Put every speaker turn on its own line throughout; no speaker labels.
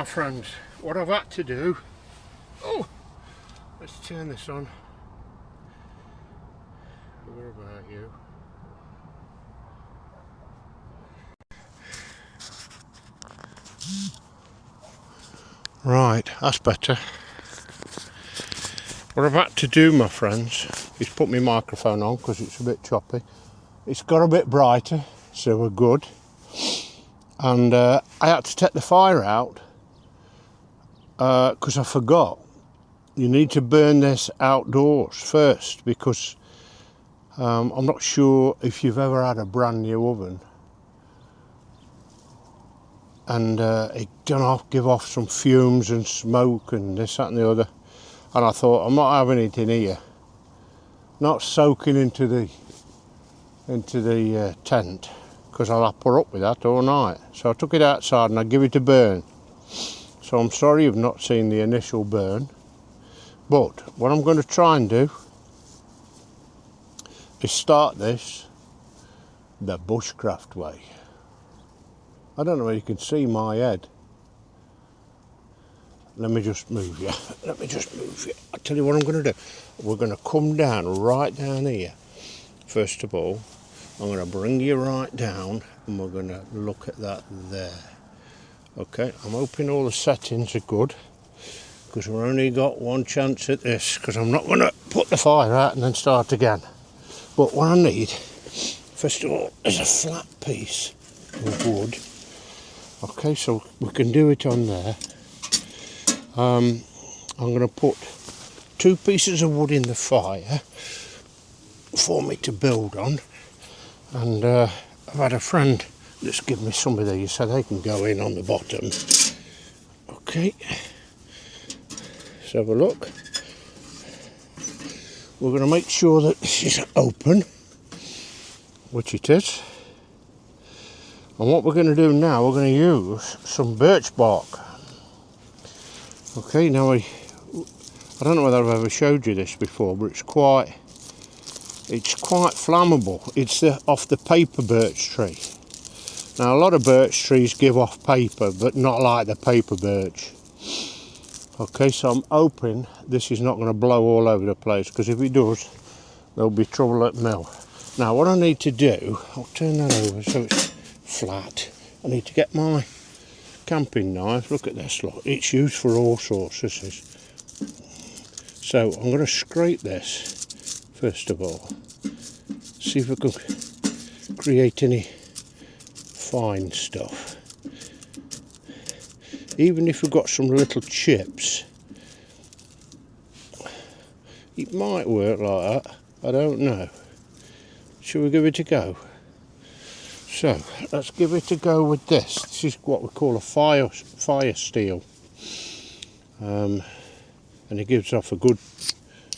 friends, what I've had to do, let's turn this on. Where about you? Right, that's better. What I've had to do, my friends, is put my microphone on because it's a bit choppy. It's got a bit brighter, so we're good. And I had to take the fire out because I forgot. You need to burn this outdoors first because I'm not sure if you've ever had a brand new oven and it give off some fumes and smoke and this, that and the other. And I thought, I'm not having it in here, not soaking into the tent, because I'll have to put up with that all night. So I took it outside and I give it a burn. So I'm sorry you've not seen the initial burn, but what I'm going to try and do is start this the bushcraft way. I don't know if you can see my head. Let me just move you. I'll tell you what I'm going to do. We're going to come down right down here. First of all, I'm going to bring you right down and we're going to look at that there. Okay, I'm hoping all the settings are good because we've only got one chance at this, because I'm not going to put the fire out and then start again. But what I need, first of all, is a flat piece of wood. Okay, so we can do it on there. I'm going to put 2 pieces of wood in the fire for me to build on. And I've had a friend that's given me some of these so they can go in on the bottom. Okay, let's have a look. We're going to make sure that this is open, which it is. And what we're going to do now, we're going to use some birch bark. Okay, now I don't know whether I've ever showed you this before, but it's quite flammable. It's off the paper birch tree. Now a lot of birch trees give off paper, but not like the paper birch. Okay, so I'm hoping this is not going to blow all over the place, because if it does, there'll be trouble at mill. Now what I need to do, I'll turn that over so it's flat. I need to get my camping knife. Look at this, look, it's used for all sorts, this is. So I'm going to scrape this first of all, see if I can create any fine stuff. Even if we've got some little chips, it might work like that, I don't know. Shall we give it a go? So let's give it a go with this. This is what we call a fire steel, and it gives off a good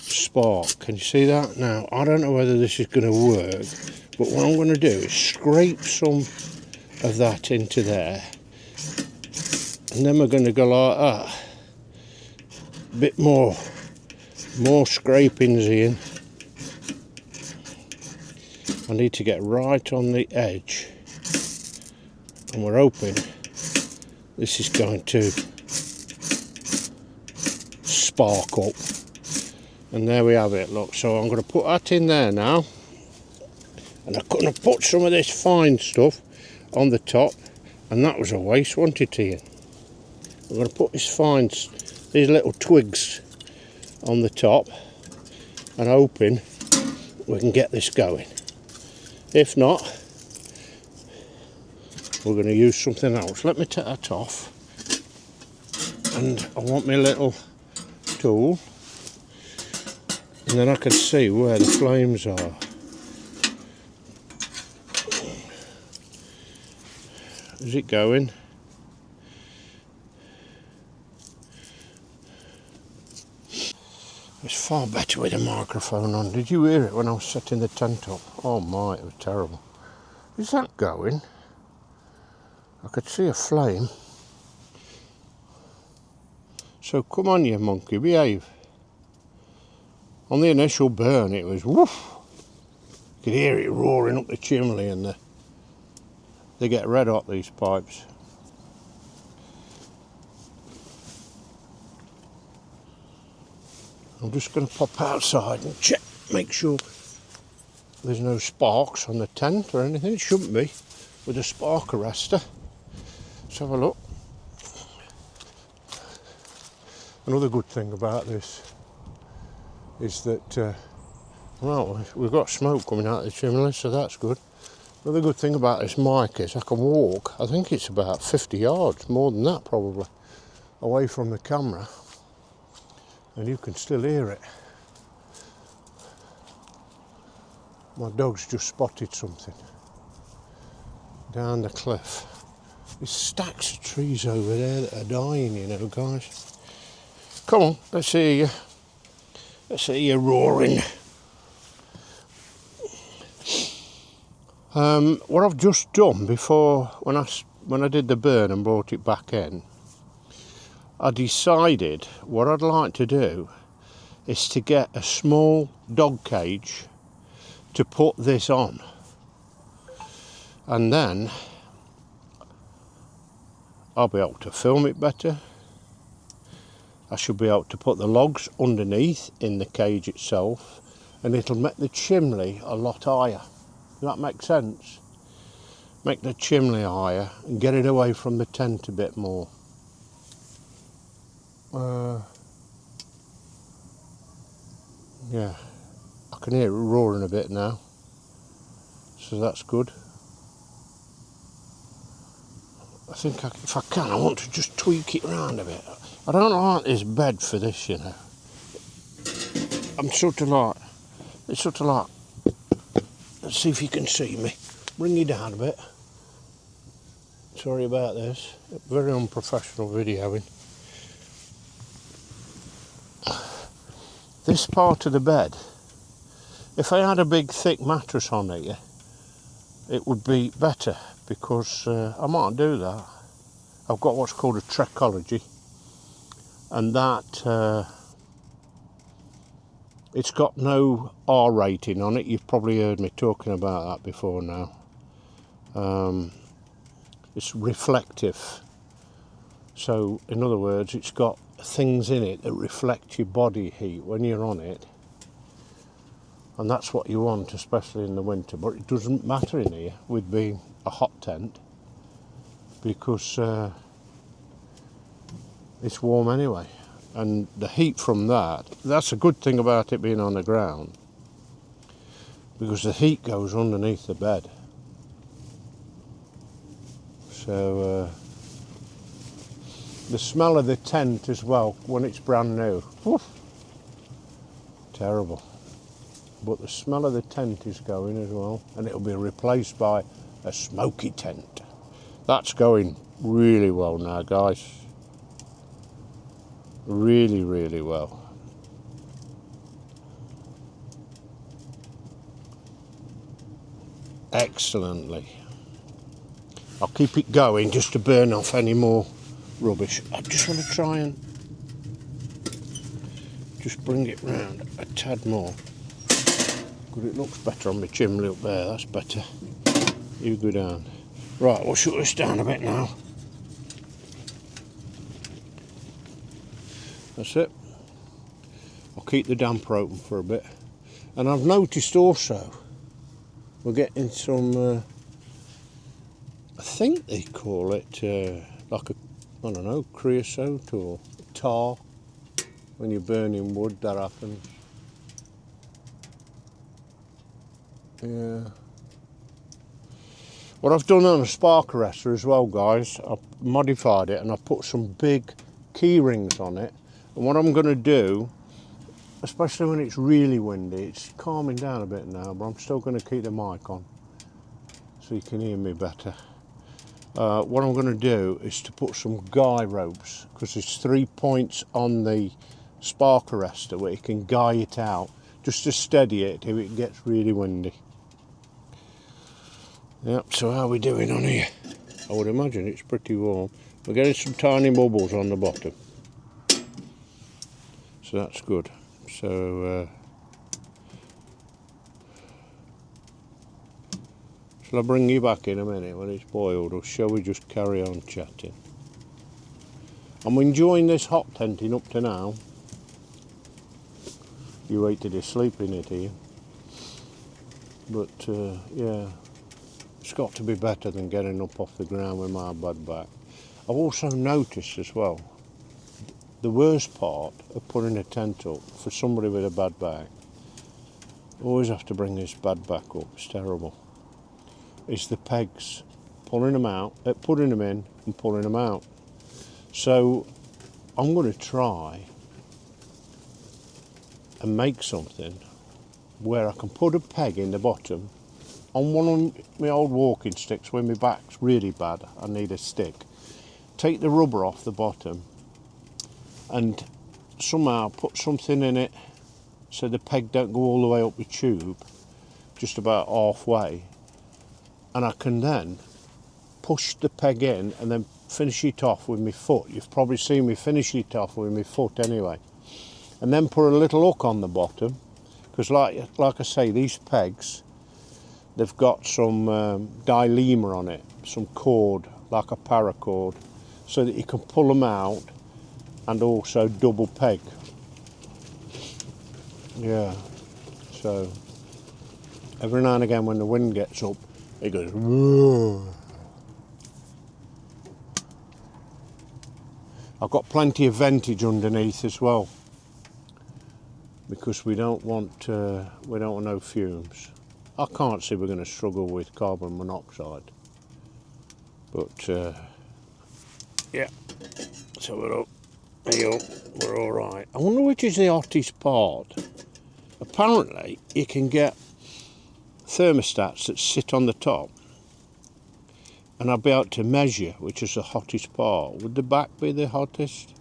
spark. Can you see that? Now I don't know whether this is going to work, but what I'm going to do is scrape some of that into there, and then we're going to go like that. A bit more scrapings in. I need to get right on the edge, and we're hoping this is going to spark up. And there we have it, look. So I'm going to put that in there now, and I'm going to put some of this fine stuff on the top, and that was a waste, wasn't it, Ian? I'm going to put these little twigs on the top, and hoping we can get this going. If not, we're going to use something else. Let me take that off, and I want my little tool, and then I can see where the flames are. Is it going? It's far better with a microphone on. Did you hear it when I was setting the tent up? Oh my, it was terrible. Is that going? I could see a flame. So come on, you monkey, behave. On the initial burn it was woof. You could hear it roaring up the chimney, and they get red hot, these pipes. I'm just going to pop outside and check, make sure there's no sparks on the tent or anything. It shouldn't be with a spark arrestor. Let's have a look. Another good thing about this is that, well, we've got smoke coming out of the chimney, so that's good. Another good thing about this mic is I can walk, I think it's about 50 yards, more than that probably, away from the camera, and you can still hear it. My dog's just spotted something down the cliff. There's stacks of trees over there that are dying, you know, guys. Come on, let's hear you. Let's hear you roaring. What I've just done before, when I did the burn and brought it back in, I decided what I'd like to do is to get a small dog cage to put this on, and then I'll be able to film it better. I should be able to put the logs underneath in the cage itself, and it'll make the chimney a lot higher. Does that make sense? Make the chimney higher and get it away from the tent a bit more. Yeah, I can hear it roaring a bit now, so that's good. I think if I can, I want to just tweak it around a bit. I don't like this bed for this, you know. I'm sort of like, it's sort of like, let's see if you can see me. Bring you down a bit. Sorry about this. Very unprofessional videoing. This part of the bed, if I had a big thick mattress on here, it would be better, because I might do that. I've got what's called a Trekology, and that it's got no R rating on it. You've probably heard me talking about that before now. It's reflective, so in other words, it's got things in it that reflect your body heat when you're on it, and that's what you want, especially in the winter. But it doesn't matter in here with being a hot tent, because it's warm anyway, and the heat from that's a good thing about it being on the ground, because the heat goes underneath the bed. So the smell of the tent as well when it's brand new, woof, terrible. But the smell of the tent is going as well, and it'll be replaced by a smoky tent. That's going really well now, guys. Really, really well. Excellently. I'll keep it going just to burn off any more rubbish. I just want to try and just bring it round a tad more. Good, it looks better on my chimney up there, that's better. You go down. Right, we'll shut this down a bit now. That's it. I'll keep the damper open for a bit. And I've noticed also, we're getting some, I think they call it like a, I don't know, creosote or tar. When you're burning wood, that happens. Yeah. What I've done on a spark arrestor as well, guys, I've modified it and I've put some big key rings on it. And what I'm going to do, especially when it's really windy, it's calming down a bit now, but I'm still going to keep the mic on so you can hear me better. What I'm going to do is to put some guy ropes, because there's 3 points on the spark arrestor where you can guy it out just to steady it if it gets really windy. Yep, so how are we doing on here? I would imagine it's pretty warm. We're getting some tiny bubbles on the bottom, so that's good. So shall I bring you back in a minute when it's boiled, or shall we just carry on chatting? I'm enjoying this hot tenting up to now. You wait till you sleep in it here. But yeah, it's got to be better than getting up off the ground with my bad back. I've also noticed as well, the worst part of putting a tent up for somebody with a bad back, always have to bring his bad back up, it's terrible, is the pegs, putting them in and pulling them out. So I'm going to try and make something where I can put a peg in the bottom on one of my old walking sticks when my back's really bad, I need a stick. Take the rubber off the bottom and somehow put something in it so the peg don't go all the way up the tube, just about halfway, and I can then push the peg in and then finish it off with my foot. You've probably seen me finish it off with my foot anyway, and then put a little hook on the bottom, because like I say, these pegs, they've got some dyleema on it, some cord, like a paracord, so that you can pull them out and also double peg. Yeah, so every now and again when the wind gets up, it goes whoa. I've got plenty of ventage underneath as well, because we don't want no fumes. I can't see we're going to struggle with carbon monoxide, but yeah, so we're all right. I wonder which is the hottest part. Apparently you can get thermostats that sit on the top, and I'll be able to measure which is the hottest part. Would the back be the hottest?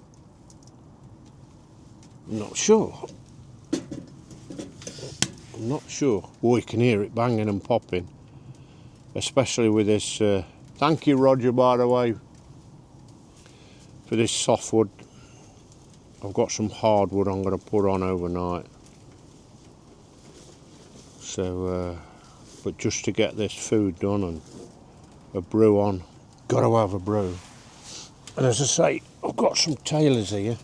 I'm not sure. Oh, you can hear it banging and popping, especially with this. Thank you, Roger, by the way, for this softwood. I've got some hardwood I'm going to put on overnight. So, but just to get this food done and a brew on, got to have a brew. And as I say, I've got some Taylors here.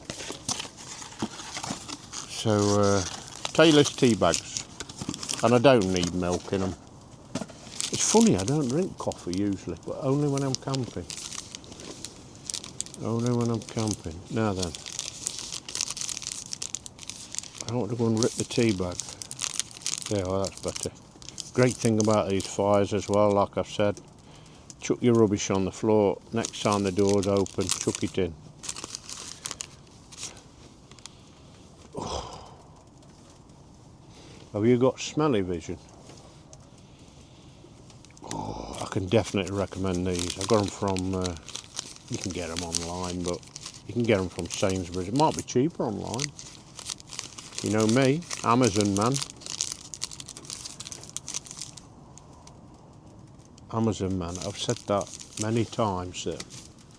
So, Taylor's tea bags, and I don't need milk in them. It's funny, I don't drink coffee usually, but only when I'm camping. Only when I'm camping. Now then, I don't want to go and rip the tea bag. Yeah, well, that's better. Great thing about these fires as well, like I've said, chuck your rubbish on the floor. Next time the door's open, chuck it in. Oh. Have you got smelly vision? Oh, I can definitely recommend these. I got them from, you can get them online, but you can get them from Sainsbury's. It might be cheaper online. You know me, Amazon man. Amazon man. I've said that many times that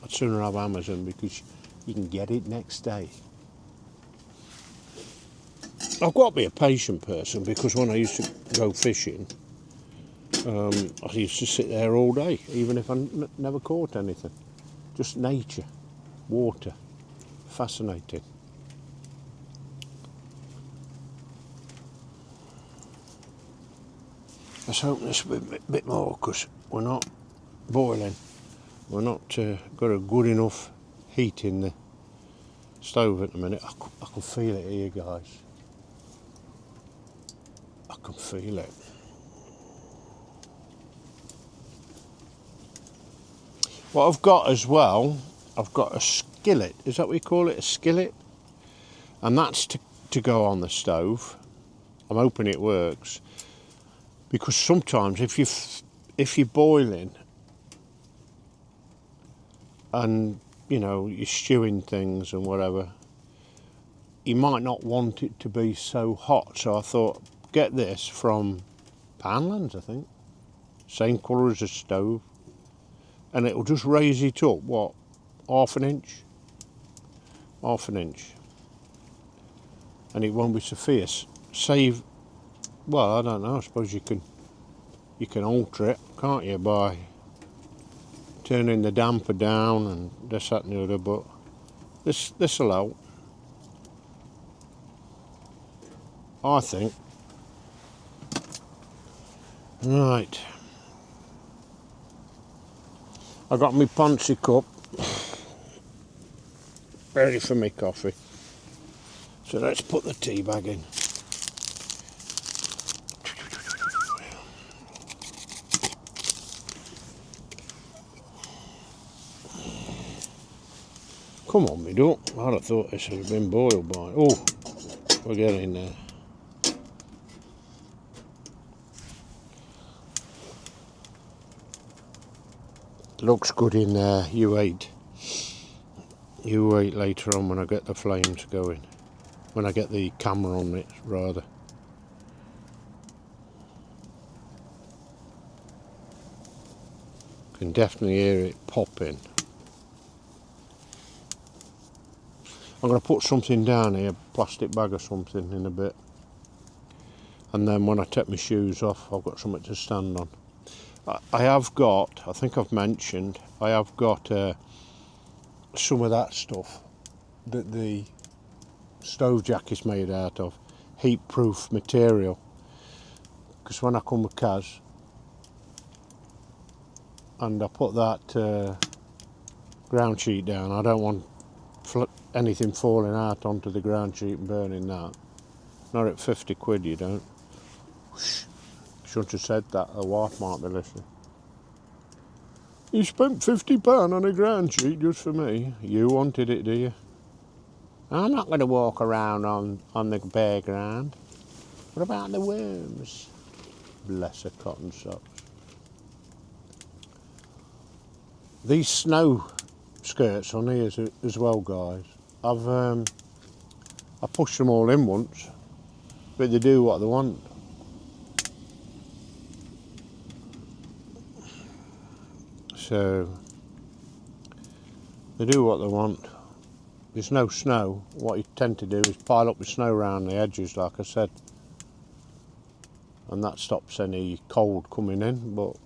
I'd sooner have Amazon because you can get it next day. I've got to be a patient person, because when I used to go fishing, I used to sit there all day, even if I never caught anything. Just nature, water, fascinating. Let's open this a bit more, because we're not boiling. We're not got a good enough heat in the stove at the minute. I can feel it here, guys. I can feel it. What I've got as well, I've got a skillet. Is that what you call it, a skillet? And that's to go on the stove. I'm hoping it works, because sometimes if you're boiling and you know you're stewing things and whatever, you might not want it to be so hot. So I thought, get this from Poundlands, I think, same colour as a stove, and it'll just raise it up, what, half an inch, and it won't be so fierce. Save, well, I don't know, I suppose you can alter it, can't you, by turning the damper down and this, that and the other, but this'll help. I think. Right. I got my Ponzi cup ready for my coffee. So let's put the tea bag in. Come on, me duck. I'd have thought this had been boiled by. Oh, we're getting there. Looks good in U8. U8 later on when I get the flames going. When I get the camera on it, rather. Can definitely hear it popping. I'm going to put something down here, a plastic bag or something in a bit. And then when I take my shoes off, I've got something to stand on. I have got, I think I've mentioned, I have got some of that stuff that the stove jack is made out of, heat-proof material. Because when I come with Kaz, and I put that ground sheet down, I don't want anything falling out onto the ground sheet and burning that. Not at 50 quid, you don't. Whoosh. Shouldn't have said that, the wife might be listening. You spent £50 on a ground sheet just for me. You wanted it, do you? I'm not going to walk around on the bare ground. What about the worms? Bless her cotton socks. These snow skirts on here as well, guys. I pushed them all in once, but they do what they want. So they do what they want. There's no snow. What you tend to do is pile up the snow around the edges, like I said, and that stops any cold coming in. But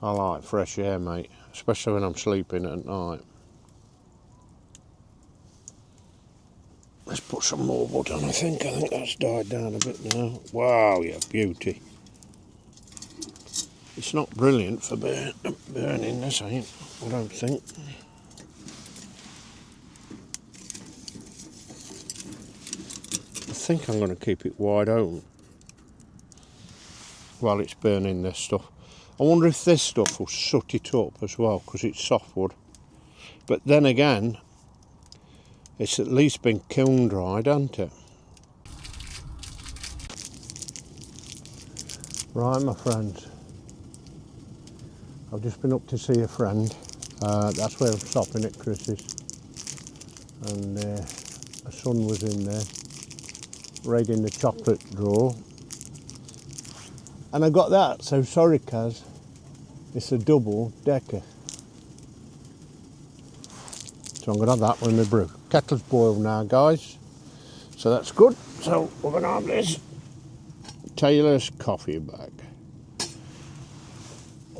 I like fresh air, mate, especially when I'm sleeping at night. Let's put some more wood on. I think that's died down a bit now. Wow, yeah, beauty. It's not brilliant for burning, this ain't, I don't think. I think I'm going to keep it wide open while it's burning this stuff. I wonder if this stuff will soot it up as well, because it's softwood. But then again, it's at least been kiln dried, hasn't it? Right, my friends. I've just been up to see a friend. That's where I'm stopping at Chris's. And a son was in there, raiding the chocolate drawer. And I got that, so sorry Kaz. It's a double decker. So I'm going to have that with my brew. Kettle's boiled now, guys. So that's good. So we're going to have this Taylor's coffee bag.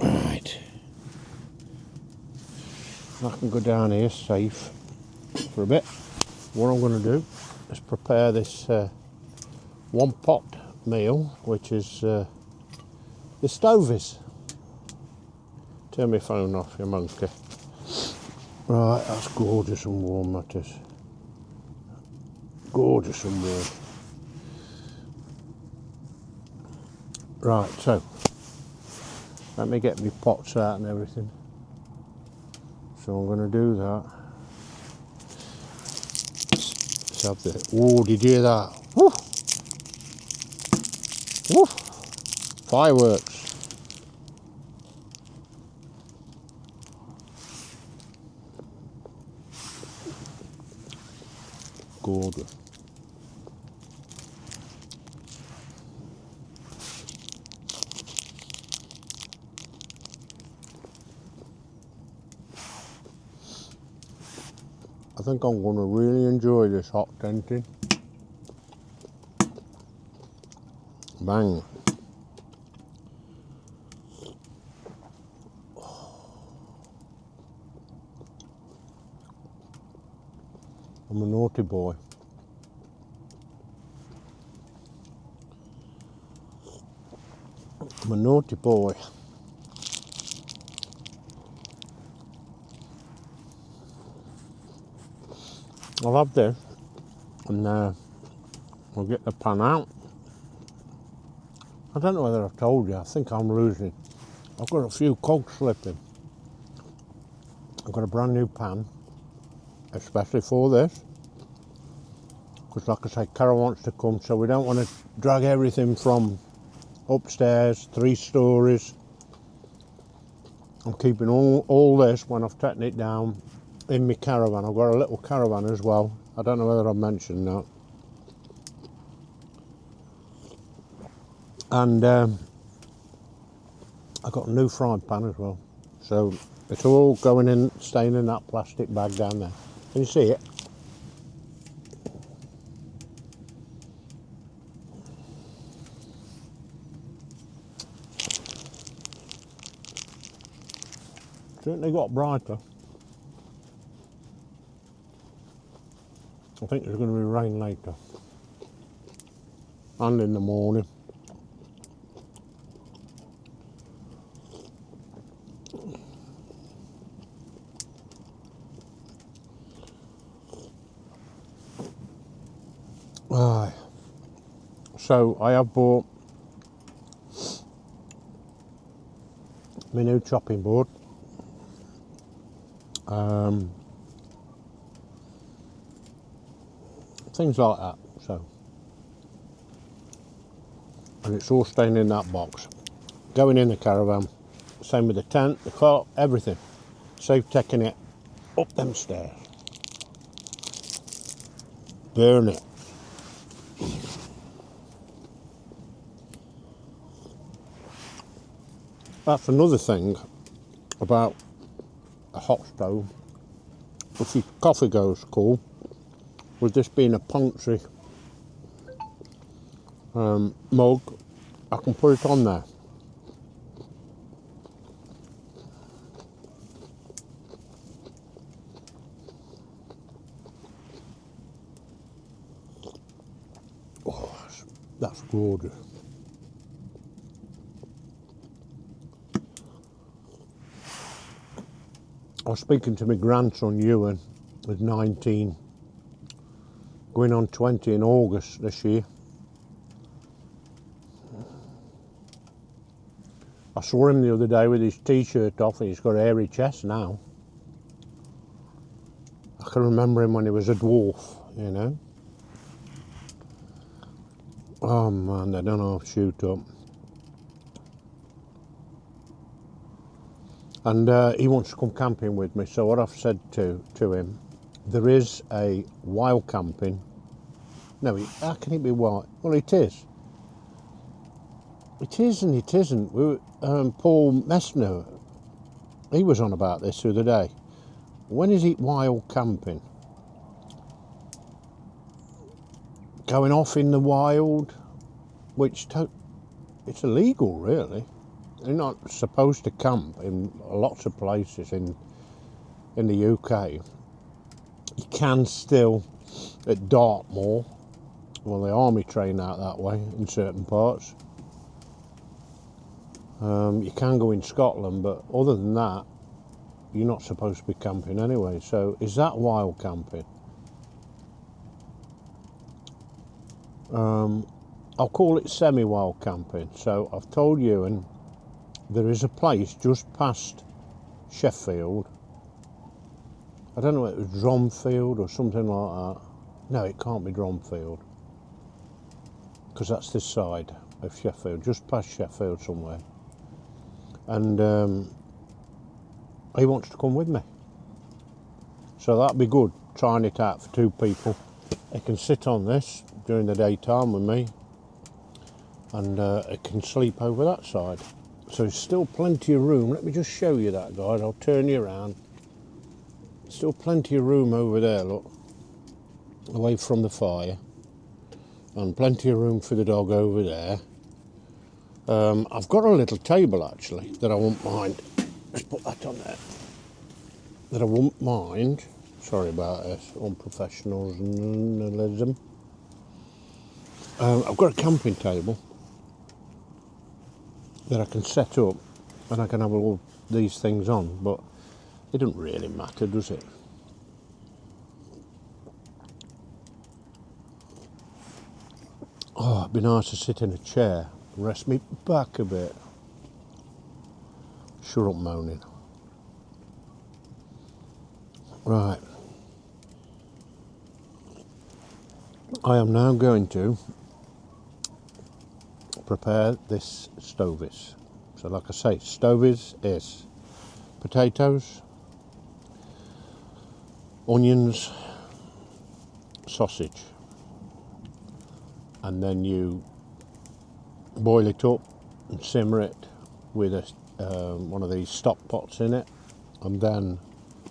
Right. I can go down here safe for a bit. What I'm going to do is prepare this one pot meal, which is the stovies. Turn my phone off, you monkey. Right, that's gorgeous and warm, that is. Gorgeous and warm. Right, so let me get my pots out and everything. So I'm going to do that. Let's have the. Oh, did you hear that? Woo! Woo! Fireworks. Gorgeous. I think I'm going to really enjoy this hot tenting. Bang. I'm a naughty boy. a naughty boy. I'll have this, and we'll get the pan out. I don't know whether I've told you, I think I'm losing. I've got a few cogs slipping. I've got a brand new pan, especially for this. Because like I say, Carol wants to come, so we don't want to drag everything from upstairs, 3 stories. I'm keeping all this when I've taken it down in my caravan. I've got a little caravan as well. I don't know whether I've mentioned that. And I got a new frying pan as well. So it's all going in, staying in that plastic bag down there. Can you see it? Certainly got brighter. I think there's going to be rain later. And in the morning. So I have bought my new chopping board. Things like that. So, and it's all staying in that box. Going in the caravan. Same with the tent, the cot, everything. Save taking it up them stairs. Burn it. That's another thing about a hot stove. If your coffee goes cold, with this being a punctury mug, I can put it on there. Oh, that's gorgeous. I was speaking to my grandson Ewan, who's 19, going on 20 in August this year. I saw him the other day with his t-shirt off and he's got a hairy chest now. I can remember him when he was a dwarf, you know. Oh man, they don't know how to shoot up. And he wants to come camping with me, so what I've said to him, there is a wild camping. No, how can it be wild? Well, it is. It is and it isn't. Paul Messner, he was on about this the other day. When is it wild camping? Going off in the wild, which it's illegal, really. You're not supposed to camp in lots of places in the UK. You can still at Dartmoor. Well, the army train out that way in certain parts. You can go in Scotland, but other than that, you're not supposed to be camping anyway. So is that wild camping? I'll call it semi-wild camping. So I've told you, and there is a place just past Sheffield. I don't know if it was Dromfield or something like that. No, it can't be Dromfield, because that's this side of Sheffield, just past Sheffield somewhere. And he wants to come with me. So that'd be good, trying it out for 2 people. They can sit on this during the daytime with me, and it can sleep over that side. So there's still plenty of room. Let me just show you that, guys. I'll turn you around. Still plenty of room over there, look, away from the fire, and plenty of room for the dog over there. I've got a little table actually that I won't mind. Let's put that on there. That I won't mind. Sorry about this, unprofessionalism. I've got a camping table that I can set up and I can have all these things on, but it doesn't really matter, does it? Oh, it'd be nice to sit in a chair and rest me back a bit. Shut up moaning. Right. I am now going to prepare this stovies. So like I say, stovies is potatoes, onions, sausage, and then you boil it up and simmer it with one of these stock pots in it, and then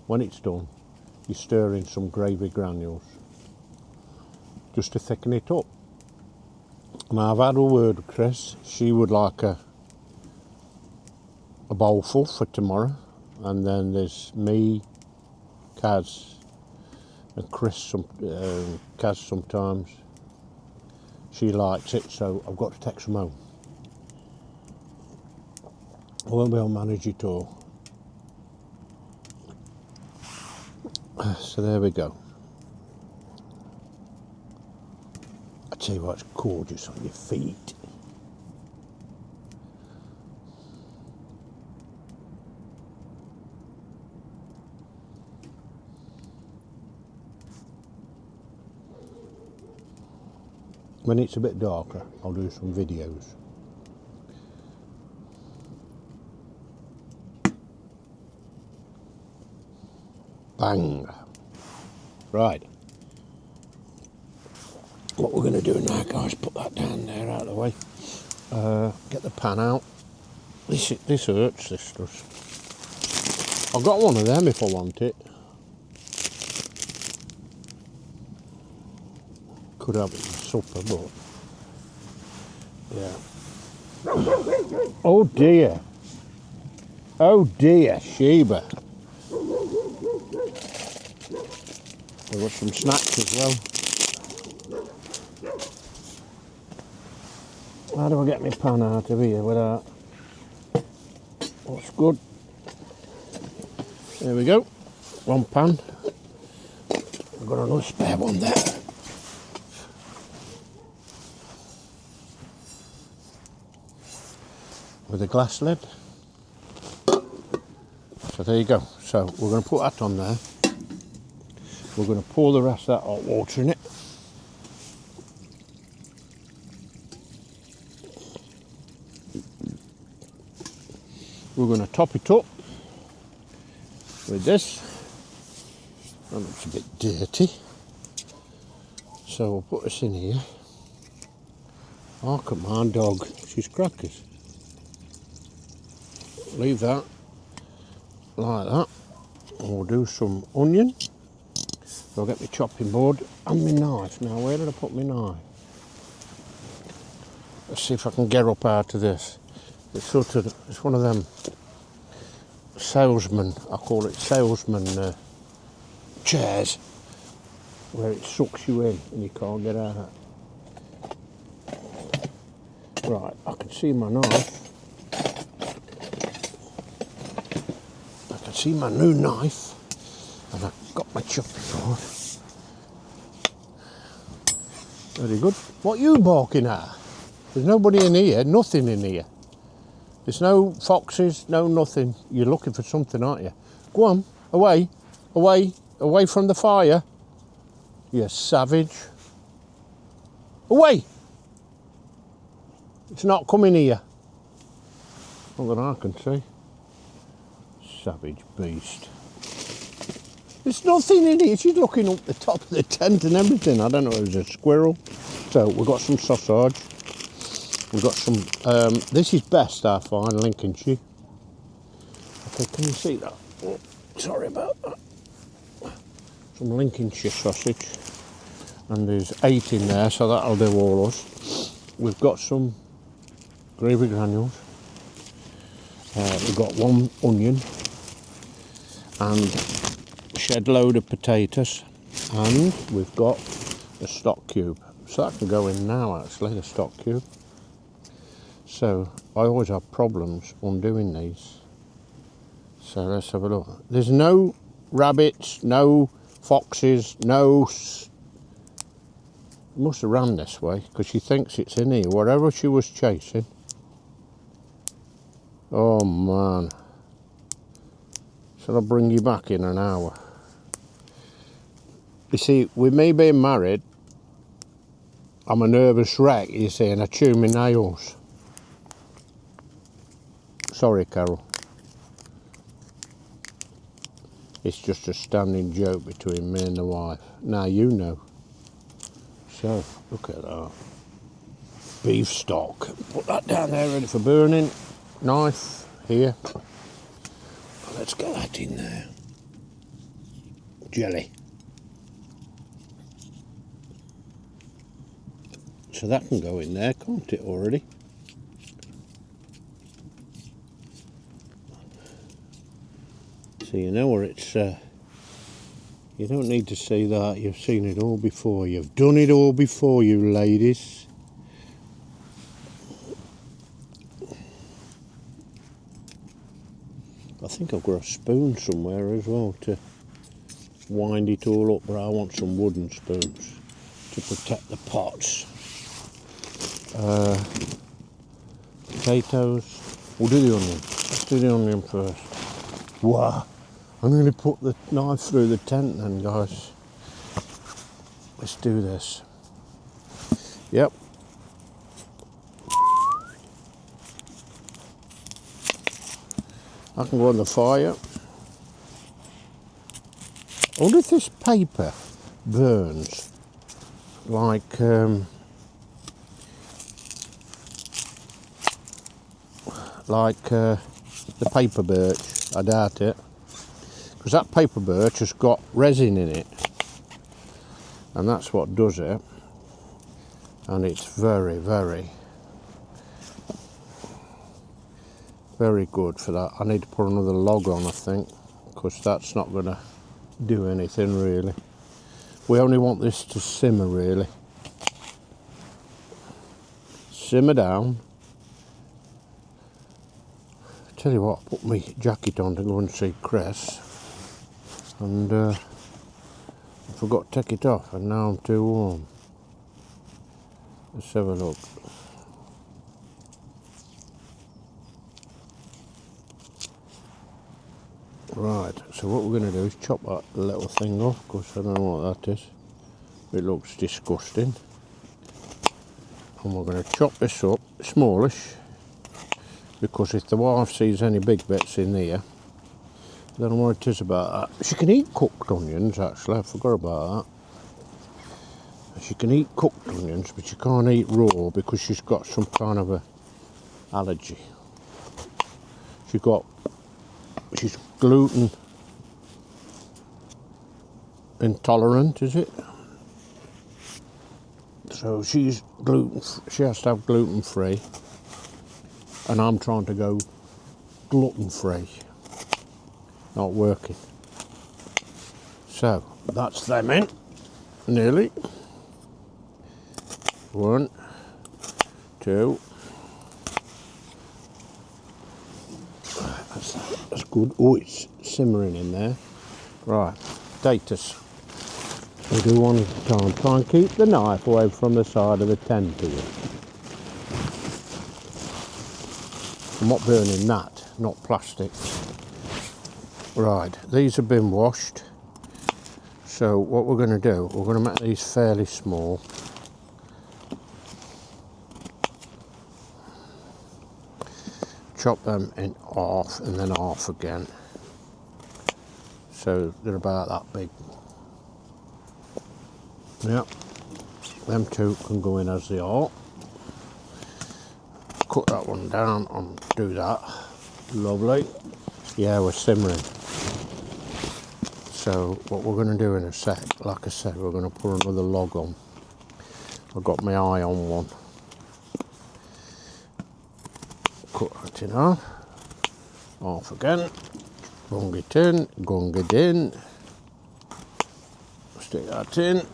when it's done you stir in some gravy granules just to thicken it up. Now I've had a word with Chris. She would like a bowlful for tomorrow, and then there's me, Kaz, and Chris. Kaz sometimes she likes it, so I've got to take some home. I won't be able to manage it all. So there we go. I tell you what, it's gorgeous on your feet. When it's a bit darker, I'll do some videos. Bang. Right. What we're going to do now, guys, put that down there out of the way. Get the pan out. This hurts, this does. I've got one of them if I want it. Could have it for supper, but yeah. Oh dear. Oh dear, Sheba. I've got some snacks as well. How do I get my pan out of here without... That's good. There we go. One pan. I've got another spare one there. With a glass lid. So there you go. So we're going to put that on there. We're going to pour the rest of that hot water in it. We're going to top it up with this. And it's a bit dirty. So we'll put this in here. Oh, come on, dog. She's crackers. Leave that like that. And we'll do some onion. So I'll get my chopping board and my knife. Now, where did I put my knife? Let's see if I can get up out of this. It's it's one of them salesman, I call it salesman chairs, where it sucks you in and you can't get out. Right, I can see my knife. I can see my new knife, and I've got my chopping board. Very good. What are you barking at? There's nobody in here, nothing in here. There's no foxes, no nothing. You're looking for something, aren't you? Go on, away, away, away from the fire. You savage. Away! It's not coming here. Not that I can see. Savage beast. There's nothing in here. She's looking up the top of the tent and everything. I don't know if it was a squirrel. So we've got some sausage. We've got some, this is best, I find, Lincolnshire. Okay, can you see that? Oh, sorry about that. Some Lincolnshire sausage. And there's 8 in there, so that'll do all us. We've got some gravy granules. We've got 1 onion. And a shed load of potatoes. And we've got a stock cube. So that can go in now, actually, the stock cube. So I always have problems undoing these. So let's have a look. There's no rabbits, no foxes, no... Must have ran this way because she thinks it's in here, whatever she was chasing. Oh man. Shall I bring you back in an hour? You see, with me being married, I'm a nervous wreck, you see, and I chew my nails. Sorry, Carol. It's just a standing joke between me and the wife. Now you know. So, look at that. Beef stock. Put that down there ready for burning. Knife here. Let's get that in there. Jelly. So that can go in there, can't it already? So you know where it's... you don't need to see that. You've seen it all before. You've done it all before, you ladies. I think I've got a spoon somewhere as well to wind it all up, but I want some wooden spoons to protect the pots. Potatoes. We'll do the onion. Let's do the onion first. Wow. I'm going to put the knife through the tent then, guys. Let's do this. Yep. I can go on the fire. I wonder if this paper burns like the paper birch. I doubt it, because that paper birch has got resin in it, and that's what does it. And it's very, very, very good for that. I need to put another log on, I think, because that's not going to do anything really. We only want this to simmer really. Simmer down. Tell you what, I put my jacket on to go and see Chris, and I forgot to take it off, and now I'm too warm. Let's have a look. Right, so what we're going to do is chop that little thing off, because I don't know what that is. It looks disgusting. And we're going to chop this up, smallish, because if the wife sees any big bits in here, I don't know what it is about that. She can eat cooked onions, actually, I forgot about that. She can eat cooked onions, but she can't eat raw because she's got some kind of a allergy. She's gluten intolerant, is it? So she has to have gluten free, and I'm trying to go gluten free. Not working. So that's them in, nearly. 1, 2. That's good. Oh, it's simmering in there. Right, potatoes. We do one at a time. Try and keep the knife away from the side of the tent here. I'm not burning that, not plastic. Right, these have been washed. So what we're going to do, we're going to make these fairly small. Chop them in half and then half again. So they're about that big. Yep, them two can go in as they are. Cut that one down and do that. Lovely. Yeah, we're simmering. So what we're going to do in a sec, like I said, we're going to put another log on. I've got my eye on one. Cut that in half. Half again. Bung it in, gung it in. Stick that in.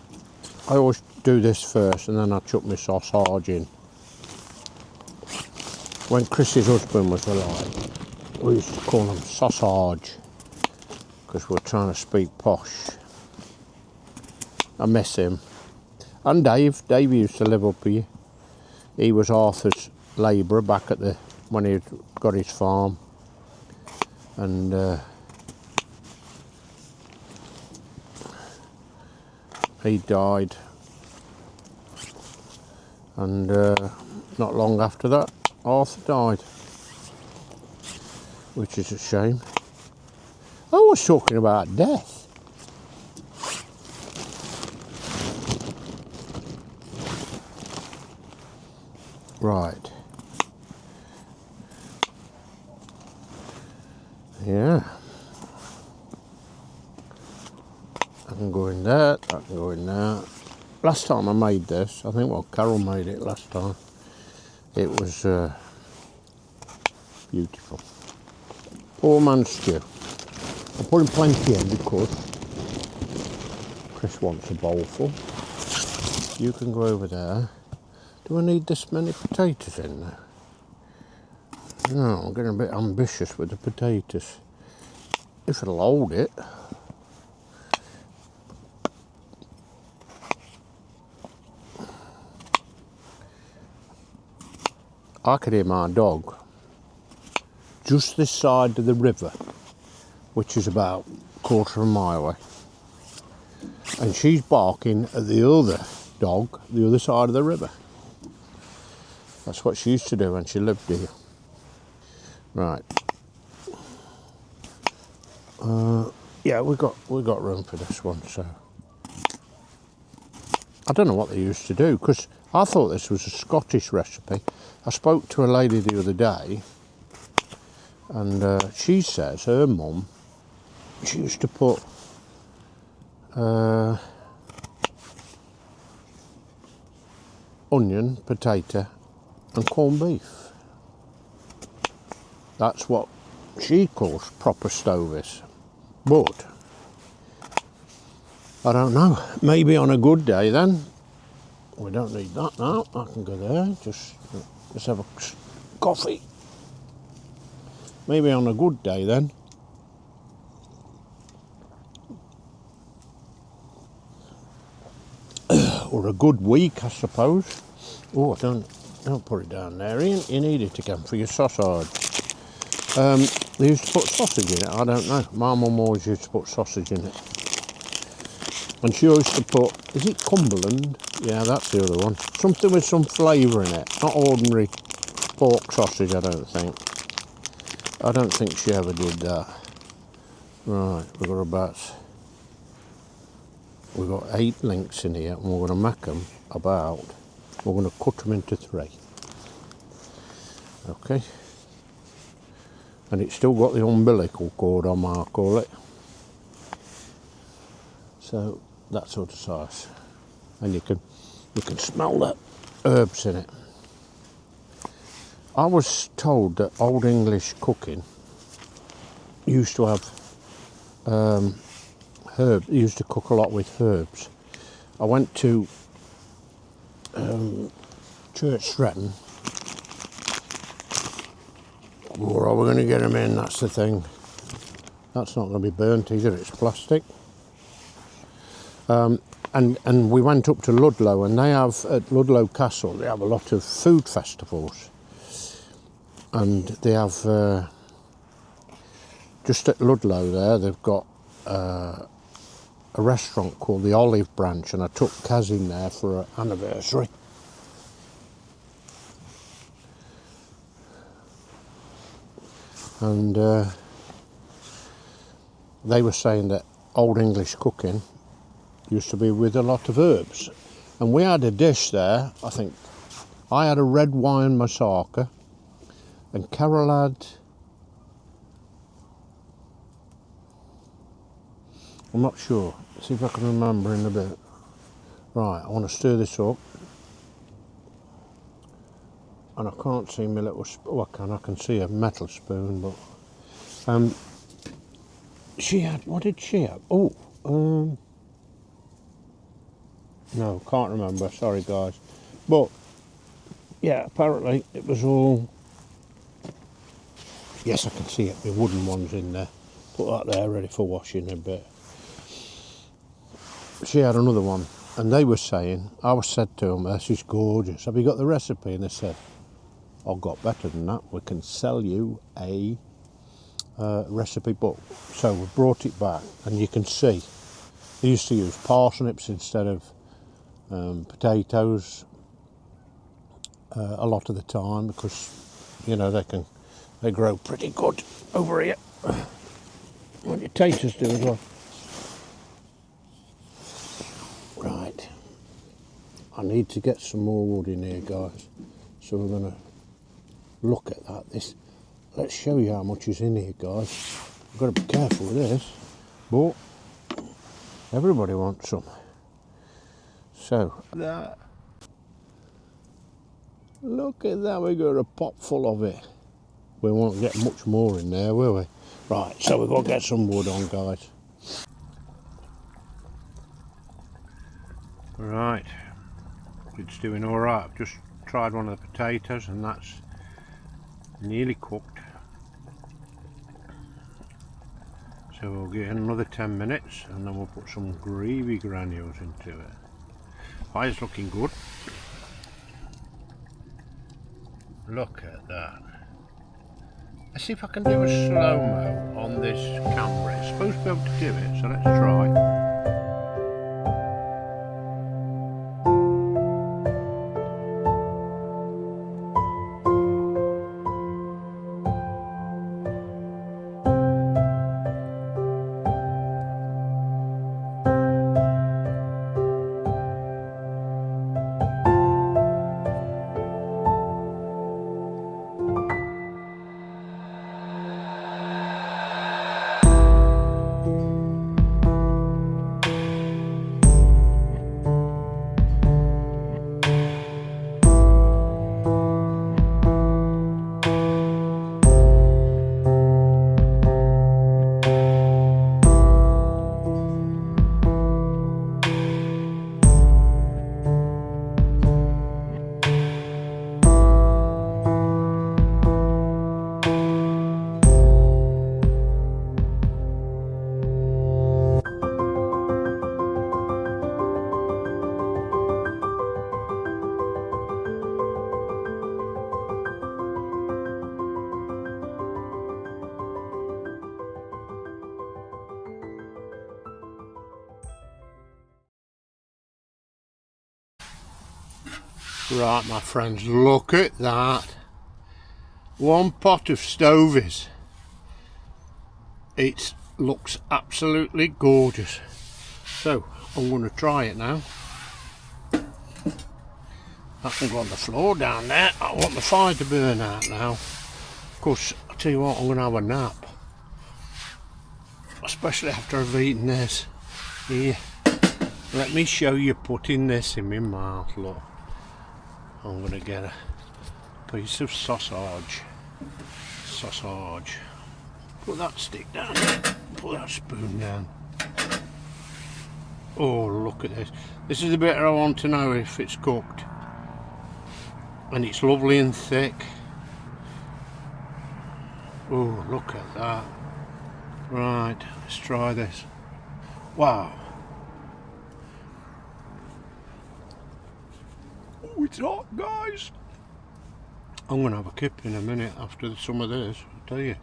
I always do this first and then I chuck my sausage in. when Chris's husband was alive, we used to call him sausage because we were trying to speak posh. I miss him. And Dave used to live up here. He was Arthur's labourer back at when he got his farm. And he died. And not long after that, Arthur died. Which is a shame. I was talking about death. Right. Yeah. I can go in there, I can go in there. Last time I made this, I think, well, Carol made it last time. It was beautiful. Poor man's stew. I put in plenty in because Chris wants a bowlful. You can go over there. Do I need this many potatoes in there? No, I'm getting a bit ambitious with the potatoes. If it'll hold it. I could hear my dog just this side of the river, which is about a quarter of a mile away. And she's barking at the other dog, the other side of the river. That's what she used to do when she lived here. Right. Yeah, we got room for this one, so. I don't know what they used to do, because I thought this was a Scottish recipe. I spoke to a lady the other day, and she says her mum, she used to put onion, potato and corned beef. That's what she calls proper stovies. But I don't know, maybe on a good day then. We don't need that now. I can go there, just have a coffee. Maybe on a good day then. Or a good week, I suppose. Oh, don't put it down there, Ian. You need it again for your sausage. They used to put sausage in it, I don't know. My mum always used to put sausage in it. And she used to put, is it Cumberland? Yeah, that's the other one. Something with some flavour in it. Not ordinary pork sausage, I don't think. I don't think she ever did that. Right, we've got 8 links in here, and we're going to make them we're going to cut them into 3. Okay. And it's still got the umbilical cord on, I call it. So that sort of size. And you can smell the herbs in it. I was told that Old English cooking used to have herbs, used to cook a lot with herbs. I went to Church Stretton. Or are we going to get them in? That's the thing. That's not going to be burnt either, it's plastic. And we went up to Ludlow, and they have, at Ludlow Castle, they have a lot of food festivals. And they have, just at Ludlow there, they've got a restaurant called the Olive Branch, and I took Kaz in there for an anniversary. And they were saying that Old English cooking used to be with a lot of herbs. And we had a dish there, I think. I had a red wine massacre, and Carol had, I'm not sure, see if I can remember in a bit. Right, I want to stir this up. And I can't see my little, I can see a metal spoon, but she had, what did she have? Oh, no, can't remember, sorry guys. But, yeah, apparently it was all Yes, I can see it. The wooden one's in there. Put that there ready for washing in a bit. She had another one, and they were saying, I was said to them, this is gorgeous. Have you got the recipe? And they said, I've got better than that. We can sell you a recipe book. So we brought it back, and you can see they used to use parsnips instead of potatoes a lot of the time, because you know they grow pretty good over here. What your taters do as well. Right, I need to get some more wood in here, guys. So we're going to look at that. Let's show you how much is in here, guys. I've got to be careful with this, but everybody wants some. So that, look at that, we got a pot full of it. We won't get much more in there, will we? Right, so we've got to get some wood on, guys. Right, it's doing all right. I've just tried one of the potatoes, and that's nearly cooked. So we'll give it another 10 minutes, and then we'll put some gravy granules into it. Fire's looking good. Look at that. Let's see if I can do a slow-mo on this camera. It's supposed to be able to do it, so let's try. Right, my friends, look at that. One pot of stovies. It looks absolutely gorgeous. So, I'm going to try it now. That can go on the floor down there. I want the fire to burn out now. Of course, I'll tell you what, I'm going to have a nap. Especially after I've eaten this. Here, let me show you putting this in my mouth, look. I'm going to get a piece of sausage. Put that stick down. Put that spoon down. Oh, look at this. This is the bit I want to know if it's cooked. And it's lovely and thick. Oh, look at that. Right, let's try this. Wow. Oh, it's hot, guys. I'm going to have a kip in a minute after some of this, I'll tell you.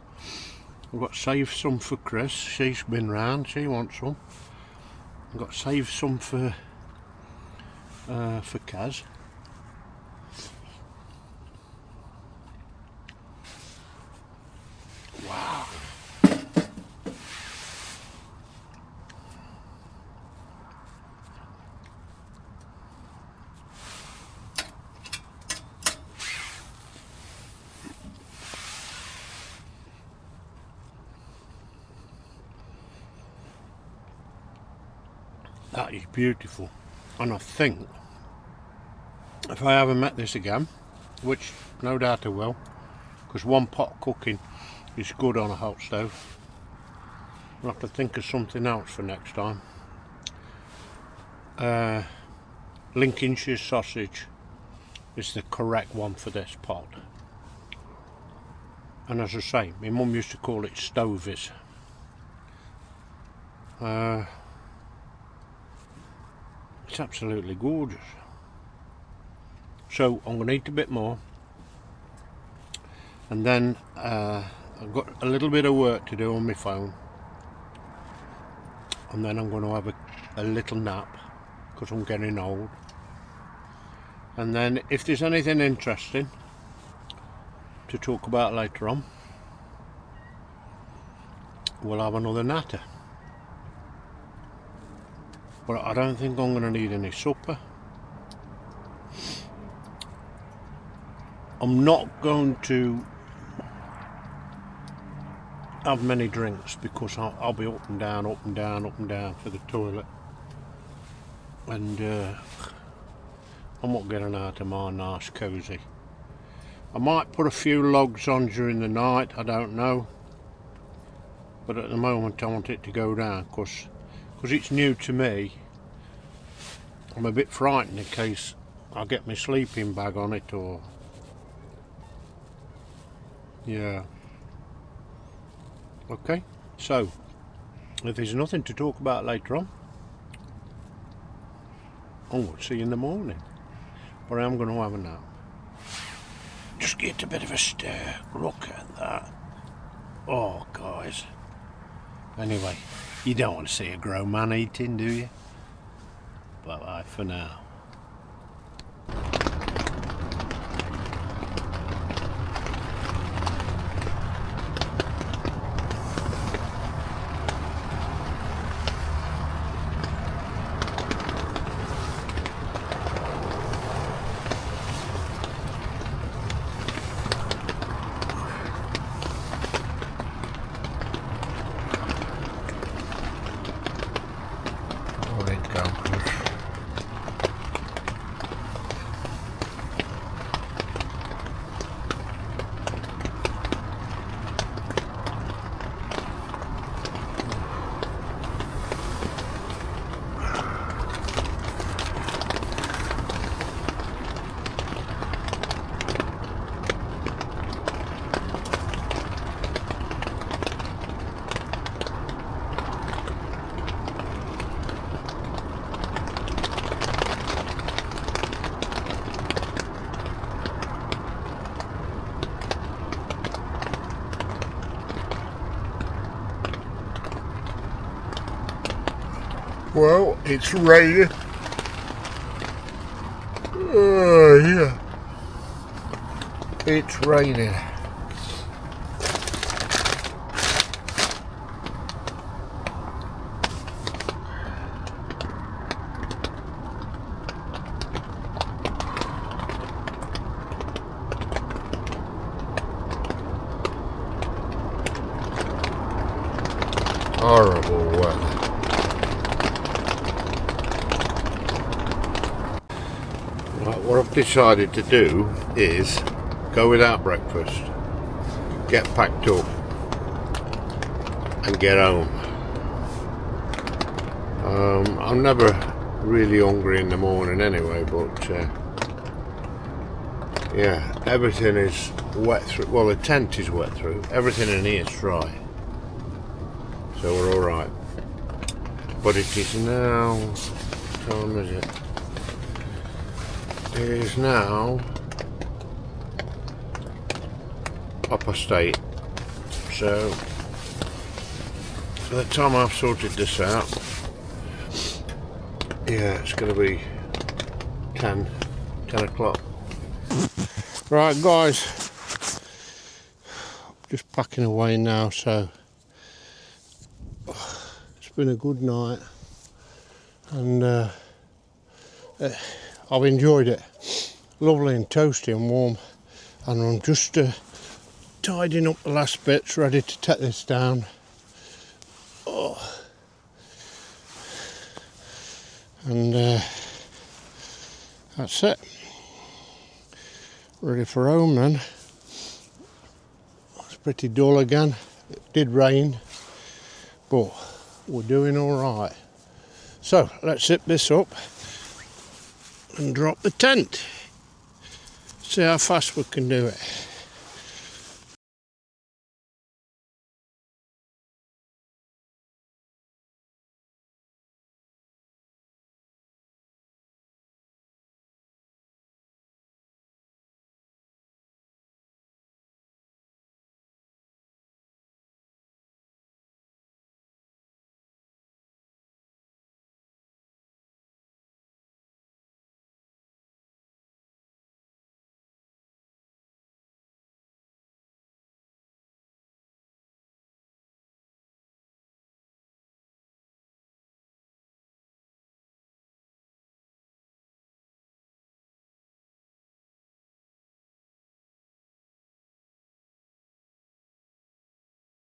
I've got to save some for Chris. She's been round, she wants some. I've got to save some for Kaz. Wow. That is beautiful, and I think if I ever met this again, which no doubt I will, because one pot cooking is good on a hot stove, I'll have to think of something else for next time. Lincolnshire sausage is the correct one for this pot. And as I say, my mum used to call it stovies. It's absolutely gorgeous. So I'm going to eat a bit more, and then I've got a little bit of work to do on my phone, and then I'm going to have a little nap because I'm getting old. And then if there's anything interesting to talk about later on, we'll have another natter. But I don't think I'm going to need any supper. I'm not going to have many drinks because I'll be up and down, up and down, up and down for the toilet. And I'm not getting out of my nice cosy. I might put a few logs on during the night, I don't know. But at the moment I want it to go down because it's new to me. I'm a bit frightened in case I get my sleeping bag on it or... yeah. Okay, so if there's nothing to talk about later on, I'm going to see you in the morning. But I am going to have a nap. Just get a bit of a stare. Look at that. Oh, guys. Anyway, you don't want to see a grown man eating, do you? Bye-bye for now. Well, it's raining. Yeah. It's raining. Horrible weather. Right, what I've decided to do is go without breakfast, get packed up and get home. I'm never really hungry in the morning anyway, but yeah, everything is wet through. Well, the tent is wet through. Everything in here is dry, so we're all right. But it is now. What time is it? It is now 8:30. So by the time I've sorted this out, yeah, it's going to be 10 o'clock. Right, guys, just packing away now. So it's been a good night, and I've enjoyed it. Lovely and toasty and warm, and I'm just tidying up the last bits, ready to take this down. Oh. And that's it. Ready for home then. It's pretty dull again. It did rain, but we're doing all right. So let's zip this up and drop the tent. See how fast we can do it.